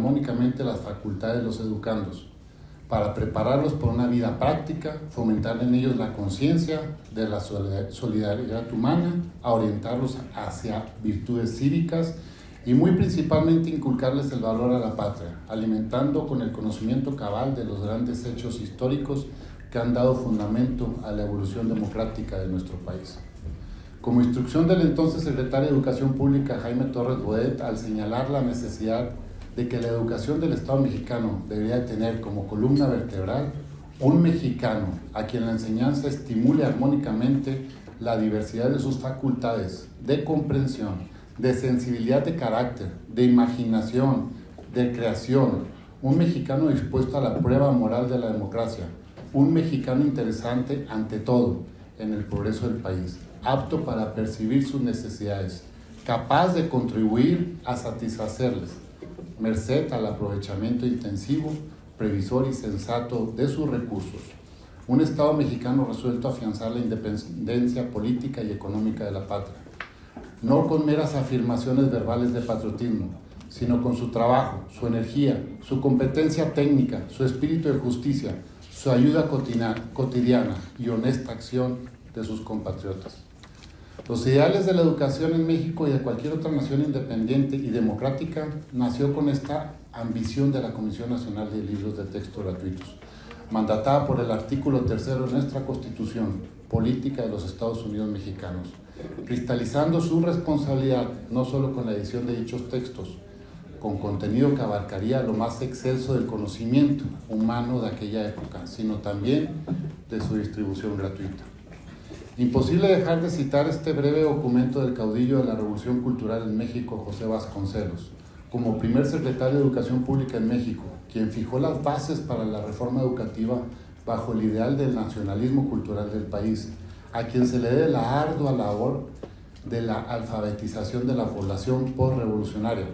armónicamente las facultades de los educandos, para prepararlos por una vida práctica, fomentar en ellos la conciencia de la solidaridad humana, a orientarlos hacia virtudes cívicas y muy principalmente inculcarles el valor a la patria, alimentando con el conocimiento cabal de los grandes hechos históricos que han dado fundamento a la evolución democrática de nuestro país. Como instrucción del entonces secretario de Educación Pública, Jaime Torres Bodet, al señalar la necesidad de que la educación del Estado mexicano debería tener como columna vertebral un mexicano a quien la enseñanza estimule armónicamente la diversidad de sus facultades de comprensión, de sensibilidad de carácter, de imaginación, de creación, un mexicano dispuesto a la prueba moral de la democracia, un mexicano interesante ante todo en el progreso del país, apto para percibir sus necesidades, capaz de contribuir a satisfacerles, merced al aprovechamiento intensivo, previsor y sensato de sus recursos. Un Estado mexicano resuelto a afianzar la independencia política y económica de la patria, no con meras afirmaciones verbales de patriotismo, sino con su trabajo, su energía, su competencia técnica, su espíritu de justicia, su ayuda cotidiana y honesta acción de sus compatriotas. Los ideales de la educación en México y de cualquier otra nación independiente y democrática nació con esta ambición de la Comisión Nacional de Libros de Texto Gratuitos, mandatada por el artículo 3 de nuestra Constitución Política de los Estados Unidos Mexicanos, cristalizando su responsabilidad no solo con la edición de dichos textos, con contenido que abarcaría lo más excelso del conocimiento humano de aquella época, sino también de su distribución gratuita. Imposible dejar de citar este breve documento del caudillo de la Revolución Cultural en México, José Vasconcelos, como primer secretario de Educación Pública en México, quien fijó las bases para la reforma educativa bajo el ideal del nacionalismo cultural del país, a quien se le debe la ardua labor de la alfabetización de la población postrevolucionaria,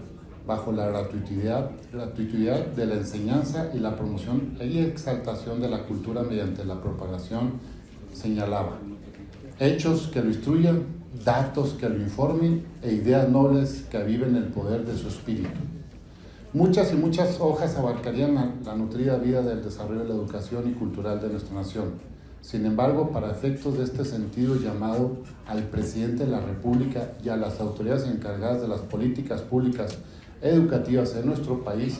bajo la gratuidad de la enseñanza y la promoción y exaltación de la cultura mediante la propagación, señalaba: hechos que lo instruyan, datos que lo informen e ideas nobles que aviven el poder de su espíritu. Muchas y muchas hojas abarcarían la nutrida vida del desarrollo de la educación y cultural de nuestra nación. Sin embargo, para efectos de este sentido llamado al presidente de la República y a las autoridades encargadas de las políticas públicas educativas en nuestro país,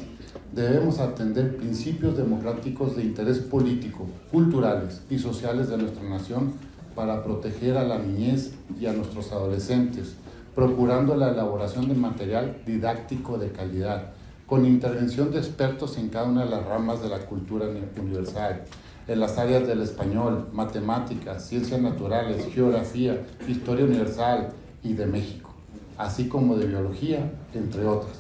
debemos atender principios democráticos de interés político, culturales y sociales de nuestra nación para proteger a la niñez y a nuestros adolescentes, procurando la elaboración de material didáctico de calidad, con intervención de expertos en cada una de las ramas de la cultura universal, en las áreas del español, matemáticas, ciencias naturales, geografía, historia universal y de México, así como de biología, entre otras.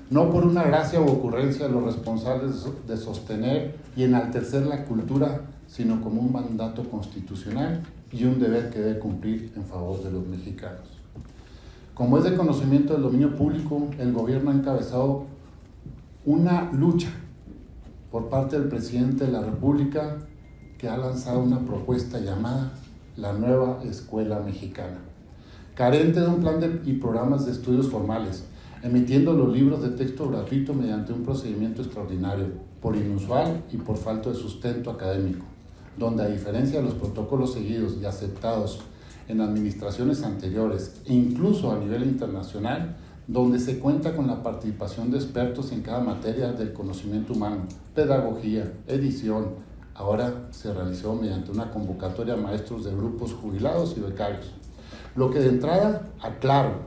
No por una gracia o ocurrencia de los responsables de sostener y enaltecer la cultura, sino como un mandato constitucional y un deber que debe cumplir en favor de los mexicanos. Como es de conocimiento del dominio público, el gobierno ha encabezado una lucha por parte del presidente de la República, que ha lanzado una propuesta llamada la Nueva Escuela Mexicana, carente de un plan y programas de estudios formales, emitiendo los libros de texto gratuito mediante un procedimiento extraordinario, por inusual y por falta de sustento académico, donde, a diferencia de los protocolos seguidos y aceptados en administraciones anteriores e incluso a nivel internacional, donde se cuenta con la participación de expertos en cada materia del conocimiento humano, pedagogía, edición, ahora se realizó mediante una convocatoria a maestros de grupos jubilados y becarios. Lo que de entrada, aclaro,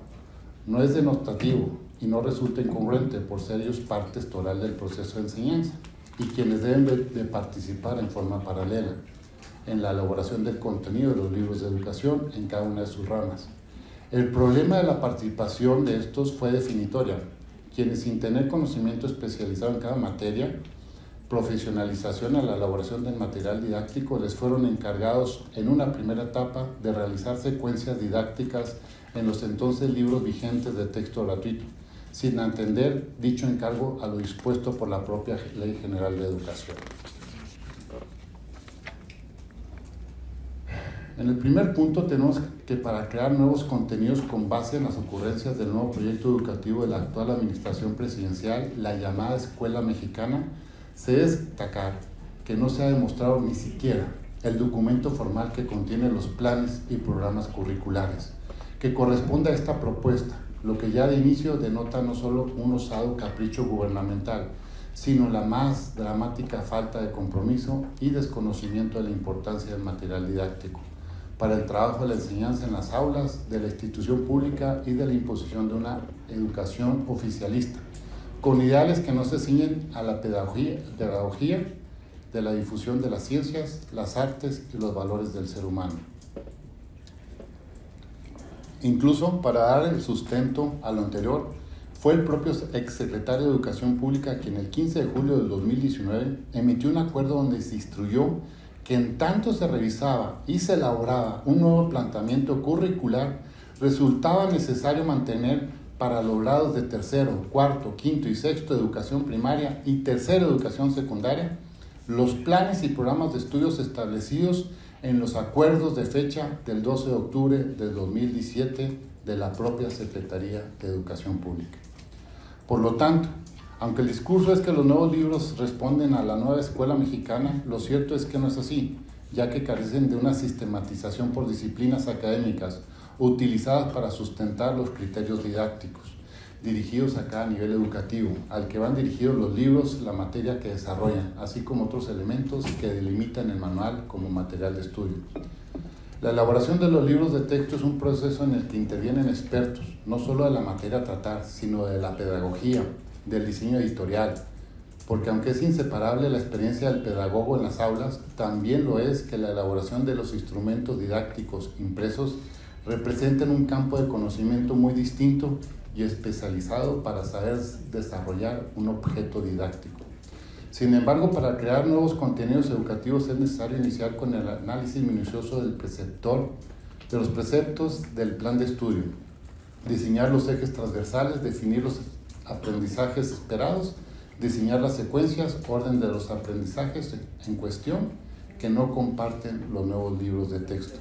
no es denotativo y no resulta incongruente por ser ellos parte estoral del proceso de enseñanza y quienes deben de participar en forma paralela en la elaboración del contenido de los libros de educación en cada una de sus ramas. El problema de la participación de estos fue definitoria, quienes sin tener conocimiento especializado en cada materia, profesionalización a la elaboración del material didáctico, les fueron encargados en una primera etapa de realizar secuencias didácticas en los entonces libros vigentes de texto gratuito, sin atender dicho encargo a lo dispuesto por la propia Ley General de Educación. En el primer punto tenemos que para crear nuevos contenidos con base en las ocurrencias del nuevo proyecto educativo de la actual administración presidencial, la llamada Escuela Mexicana, se debe destacar que no se ha demostrado ni siquiera el documento formal que contiene los planes y programas curriculares que corresponde a esta propuesta, lo que ya de inicio denota no solo un osado capricho gubernamental, sino la más dramática falta de compromiso y desconocimiento de la importancia del material didáctico para el trabajo de la enseñanza en las aulas de la institución pública y de la imposición de una educación oficialista, con ideales que no se ciñen a la pedagogía de la difusión de las ciencias, las artes y los valores del ser humano. Incluso para dar el sustento a lo anterior, fue el propio exsecretario de Educación Pública quien el 15 de julio del 2019 emitió un acuerdo donde se instruyó que en tanto se revisaba y se elaboraba un nuevo planteamiento curricular, resultaba necesario mantener para los grados de tercero, cuarto, quinto y sexto de educación primaria y tercero de educación secundaria los planes y programas de estudios establecidos en los acuerdos de fecha del 12 de octubre de 2017 de la propia Secretaría de Educación Pública. Por lo tanto, aunque el discurso es que los nuevos libros responden a la nueva escuela mexicana, lo cierto es que no es así, ya que carecen de una sistematización por disciplinas académicas utilizadas para sustentar los criterios didácticos, dirigidos a cada nivel educativo, al que van dirigidos los libros, la materia que desarrollan, así como otros elementos que delimitan el manual como material de estudio. La elaboración de los libros de texto es un proceso en el que intervienen expertos, no solo de la materia a tratar, sino de la pedagogía, del diseño editorial, porque aunque es inseparable la experiencia del pedagogo en las aulas, también lo es que la elaboración de los instrumentos didácticos impresos representan un campo de conocimiento muy distinto y especializado para saber desarrollar un objeto didáctico. Sin embargo, para crear nuevos contenidos educativos es necesario iniciar con el análisis minucioso del preceptor, de los preceptos del plan de estudio, diseñar los ejes transversales, definir los aprendizajes esperados, diseñar las secuencias, orden de los aprendizajes en cuestión que no comparten los nuevos libros de texto.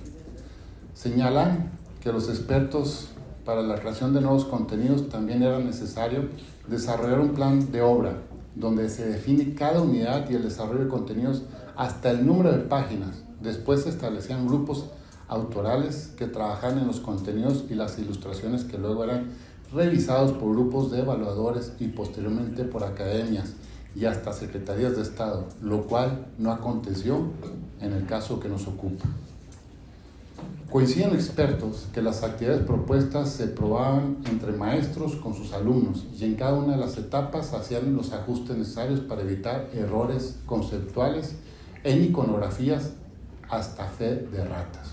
Señalan que los expertos para la creación de nuevos contenidos también era necesario desarrollar un plan de obra donde se define cada unidad y el desarrollo de contenidos hasta el número de páginas. Después se establecían grupos autorales que trabajaban en los contenidos y las ilustraciones que luego eran revisados por grupos de evaluadores y posteriormente por academias y hasta secretarías de Estado, lo cual no aconteció en el caso que nos ocupa. Coinciden expertos que las actividades propuestas se probaban entre maestros con sus alumnos y en cada una de las etapas hacían los ajustes necesarios para evitar errores conceptuales en iconografías hasta fe de ratas.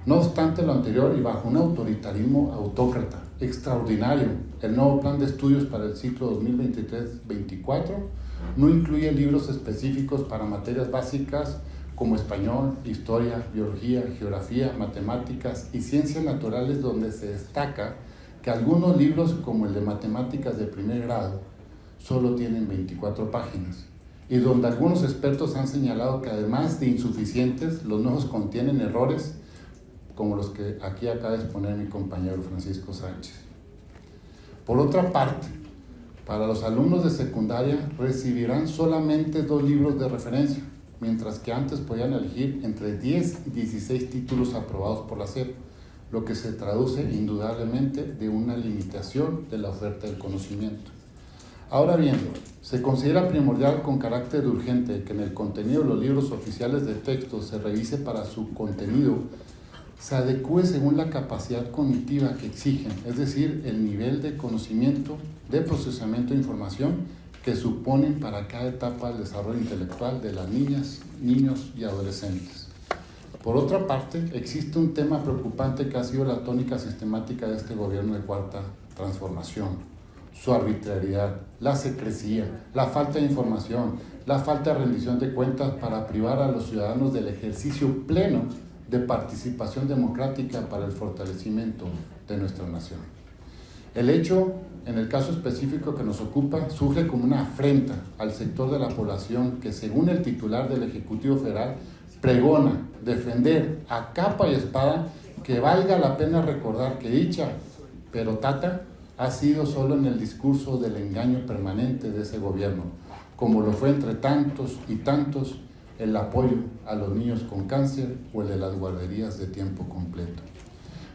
No obstante lo anterior y bajo un autoritarismo autócrata extraordinario, el nuevo plan de estudios para el ciclo 2023-24 no incluye libros específicos para materias básicas como español, historia, biología, geografía, matemáticas y ciencias naturales, donde se destaca que algunos libros, como el de matemáticas de primer grado, solo tienen 24 páginas, y donde algunos expertos han señalado que además de insuficientes, los nuevos contienen errores como los que aquí acaba de exponer mi compañero Francisco Sánchez. Por otra parte, para los alumnos de secundaria recibirán solamente 2 libros de referencia, mientras que antes podían elegir entre 10 y 16 títulos aprobados por la SEP, lo que se traduce indudablemente de una limitación de la oferta del conocimiento. Ahora bien, se considera primordial con carácter urgente que en el contenido de los libros oficiales de texto se revise para su contenido, se adecúe según la capacidad cognitiva que exigen, es decir, el nivel de conocimiento, de procesamiento de información que suponen para cada etapa del desarrollo intelectual de las niñas, niños y adolescentes. Por otra parte, existe un tema preocupante que ha sido la tónica sistemática de este gobierno de Cuarta Transformación: su arbitrariedad, la secrecía, la falta de información, la falta de rendición de cuentas para privar a los ciudadanos del ejercicio pleno de participación democrática para el fortalecimiento de nuestra nación. El hecho, en el caso específico que nos ocupa, surge como una afrenta al sector de la población que, según el titular del Ejecutivo Federal, pregona defender a capa y espada que valga la pena recordar que dicha perotata ha sido solo en el discurso del engaño permanente de ese gobierno, como lo fue entre tantos y tantos el apoyo a los niños con cáncer o el de las guarderías de tiempo completo.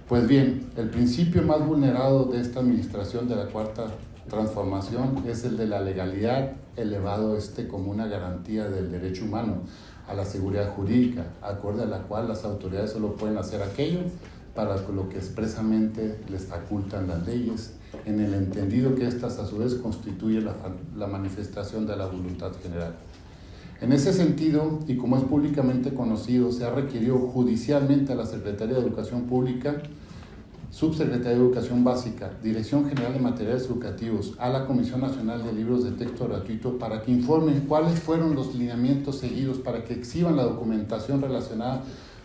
Pues bien, el principio más vulnerado de esta administración de la Cuarta Transformación es el de la legalidad, elevado como una garantía del derecho humano a la seguridad jurídica, acorde a la cual las autoridades solo pueden hacer aquello para lo que expresamente les facultan las leyes, en el entendido que éstas a su vez constituyen la manifestación de la voluntad general. En ese sentido, y como es públicamente conocido, se ha requerido judicialmente a la Secretaría de Educación Pública, Subsecretaría de Educación Básica, Dirección General de Materiales Educativos, a la Comisión Nacional de Libros de Texto Gratuito para que informen cuáles fueron los lineamientos seguidos para que exhiban la documentación relacionada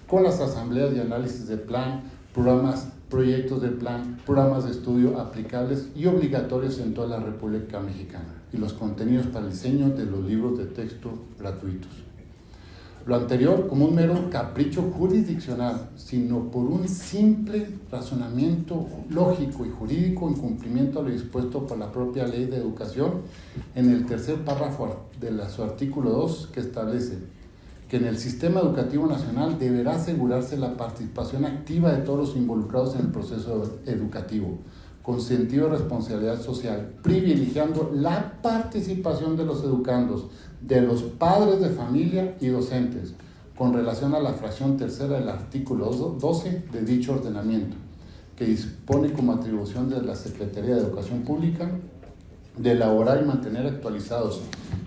con las asambleas y análisis de plan, programas, proyectos de plan, programas de estudio aplicables y obligatorios en toda la República Mexicana y los contenidos para el diseño de los libros de texto gratuitos. Lo anterior como un mero capricho jurisdiccional, sino por un simple razonamiento lógico y jurídico en cumplimiento a lo dispuesto por la propia Ley de Educación en el tercer párrafo de su artículo 2, que establece que en el sistema educativo nacional deberá asegurarse la participación activa de todos los involucrados en el proceso educativo, con sentido de responsabilidad social, privilegiando la participación de los educandos, de los padres de familia y docentes, con relación a la fracción tercera del artículo 12 de dicho ordenamiento, que dispone como atribución de la Secretaría de Educación Pública de elaborar y mantener actualizados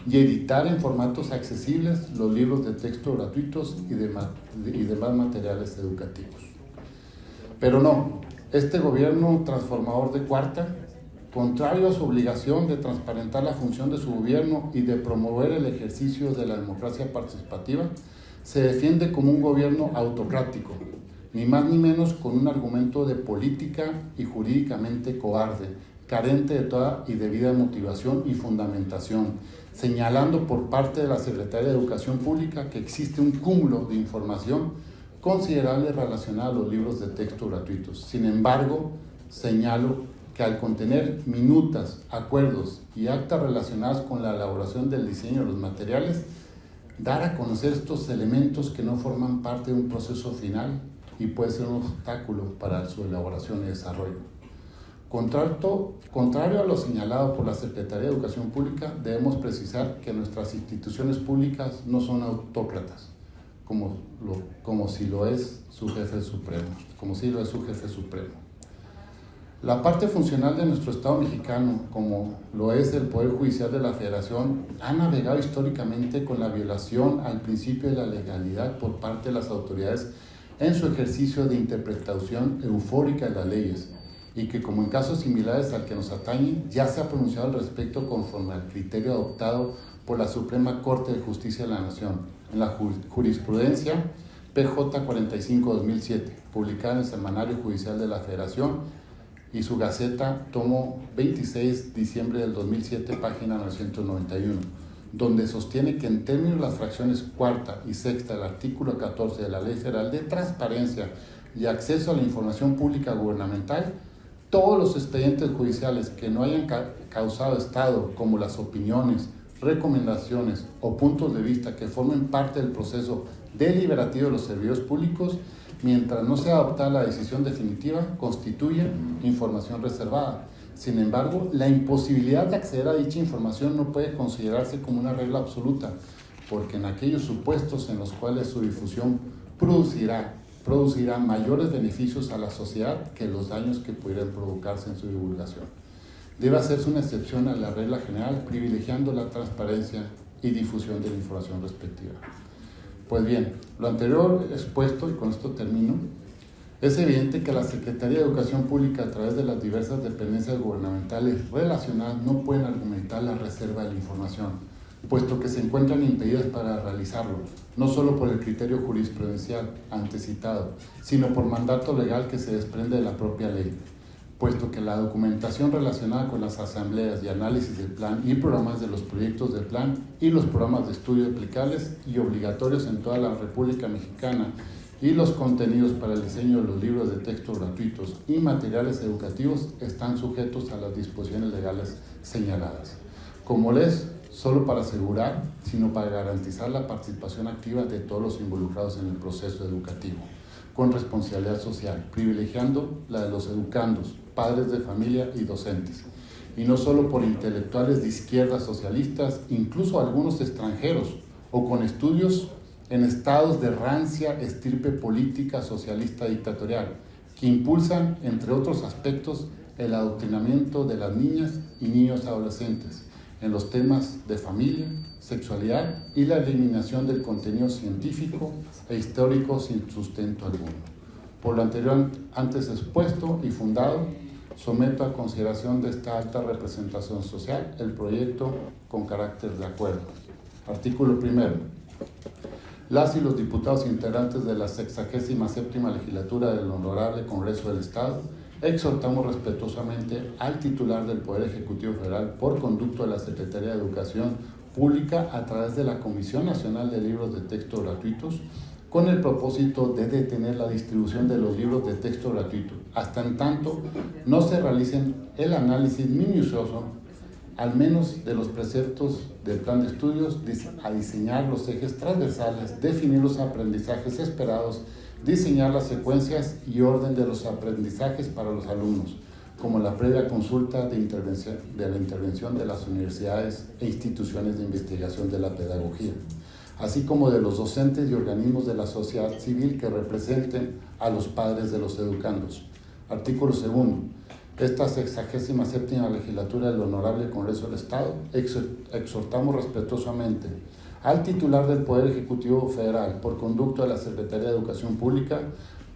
y editar en formatos accesibles los libros de texto gratuitos y demás materiales educativos. Pero no, este gobierno transformador de Cuarta, contrario a su obligación de transparentar la función de su gobierno y de promover el ejercicio de la democracia participativa, se defiende como un gobierno autocrático, ni más ni menos con un argumento de política y jurídicamente cobarde, carente de toda y debida motivación y fundamentación, señalando por parte de la Secretaría de Educación Pública que existe un cúmulo de información considerable relacionada a los libros de texto gratuitos. Sin embargo, señalo que al contener minutas, acuerdos y actas relacionadas con la elaboración del diseño de los materiales, dar a conocer estos elementos que no forman parte de un proceso final y puede ser un obstáculo para su elaboración y desarrollo. Contrario a lo señalado por la Secretaría de Educación Pública, debemos precisar que nuestras instituciones públicas no son autócratas, como si lo es su jefe supremo. La parte funcional de nuestro Estado mexicano, como lo es el Poder Judicial de la Federación, ha navegado históricamente con la violación al principio de la legalidad por parte de las autoridades en su ejercicio de interpretación eufórica de las leyes, y que, como en casos similares al que nos atañe, ya se ha pronunciado al respecto conforme al criterio adoptado por la Suprema Corte de Justicia de la Nación en la jurisprudencia PJ 45-2007, publicada en el Semanario Judicial de la Federación y su Gaceta, tomo 26, diciembre del 2007, página 991, donde sostiene que en términos de las fracciones cuarta y sexta del artículo 14 de la Ley Federal de Transparencia y Acceso a la Información Pública Gubernamental, todos los expedientes judiciales que no hayan causado estado, como las opiniones, recomendaciones o puntos de vista que formen parte del proceso deliberativo de los servidores públicos, mientras no sea adoptada la decisión definitiva, constituyen información reservada. Sin embargo, la imposibilidad de acceder a dicha información no puede considerarse como una regla absoluta, porque en aquellos supuestos en los cuales su difusión producirá mayores beneficios a la sociedad que los daños que pudieran provocarse en su divulgación. Debe hacerse una excepción a la regla general, privilegiando la transparencia y difusión de la información respectiva. Pues bien, lo anterior expuesto, y con esto termino, es evidente que la Secretaría de Educación Pública, a través de las diversas dependencias gubernamentales relacionadas, no pueden argumentar la reserva de la información, puesto que se encuentran impedidas para realizarlo, no solo por el criterio jurisprudencial antecitado, sino por mandato legal que se desprende de la propia ley. puesto que la documentación relacionada con las asambleas y análisis del plan y programas de los proyectos del plan y los programas de estudio aplicables y obligatorios en toda la República Mexicana y los contenidos para el diseño de los libros de texto gratuitos y materiales educativos están sujetos a las disposiciones legales señaladas. Como les, solo para asegurar, sino para garantizar la participación activa de todos los involucrados en el proceso educativo, con responsabilidad social, privilegiando la de los educandos, padres de familia y docentes, y no solo por intelectuales de izquierda socialistas, incluso algunos extranjeros, o con estudios en estados de rancia estirpe política socialista dictatorial, que impulsan, entre otros aspectos, el adoctrinamiento de las niñas y niños adolescentes en los temas de familia, sexualidad y la eliminación del contenido científico e histórico sin sustento alguno. Por lo anterior antes expuesto y fundado, someto a consideración de esta alta representación social el proyecto con carácter de acuerdo. Artículo primero. Las y los diputados integrantes de la 67ª legislatura del Honorable Congreso del Estado exhortamos respetuosamente al titular del Poder Ejecutivo Federal por conducto de la Secretaría de Educación Pública a través de la Comisión Nacional de Libros de Texto Gratuitos con el propósito de detener la distribución de los libros de texto gratuito, hasta en tanto no se realicen el análisis minucioso, al menos de los preceptos del plan de estudios, a diseñar los ejes transversales, definir los aprendizajes esperados, diseñar las secuencias y orden de los aprendizajes para los alumnos, como la previa consulta de la intervención de las universidades e instituciones de investigación de la pedagogía, así como de los docentes y organismos de la sociedad civil que representen a los padres de los educandos. Artículo segundo. Esta 67ª legislatura del Honorable Congreso del Estado exhortamos respetuosamente al titular del Poder Ejecutivo Federal por conducto de la Secretaría de Educación Pública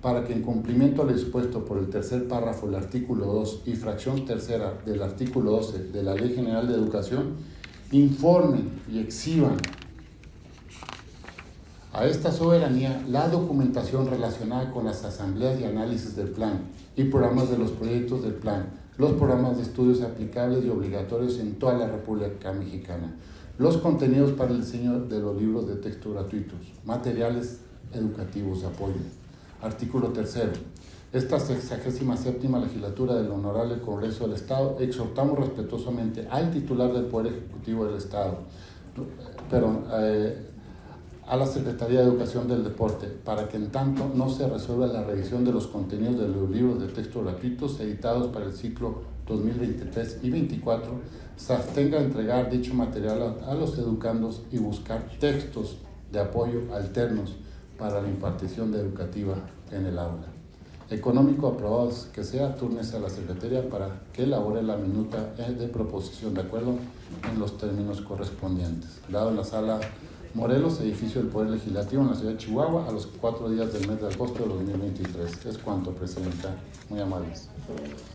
para que en cumplimiento a lo dispuesto por el tercer párrafo del artículo 2 y fracción tercera del artículo 12 de la Ley General de Educación informen y exhiban a esta soberanía la documentación relacionada con las asambleas y análisis del plan y programas de los proyectos del plan, los programas de estudios aplicables y obligatorios en toda la República Mexicana, los contenidos para el diseño de los libros de texto gratuitos, materiales educativos de apoyo. Artículo tercero. Esta 67ª legislatura del Honorable Congreso del Estado exhortamos respetuosamente al titular del Poder Ejecutivo del Estado, a la Secretaría de Educación del Deporte, para que en tanto no se resuelva la revisión de los contenidos de los libros de texto gratuitos editados para el ciclo 2023 y 2024, se abstenga a entregar dicho material a los educandos y buscar textos de apoyo alternos para la impartición educativa en el aula. Económico aprobados que sea, túrnese a la Secretaría para que elabore la minuta de proposición de acuerdo en los términos correspondientes. Dado en la sala Morelos, edificio del Poder Legislativo en la ciudad de Chihuahua, a los 4 días del mes de agosto de 2023. Es cuanto, Presidenta. Muy amables.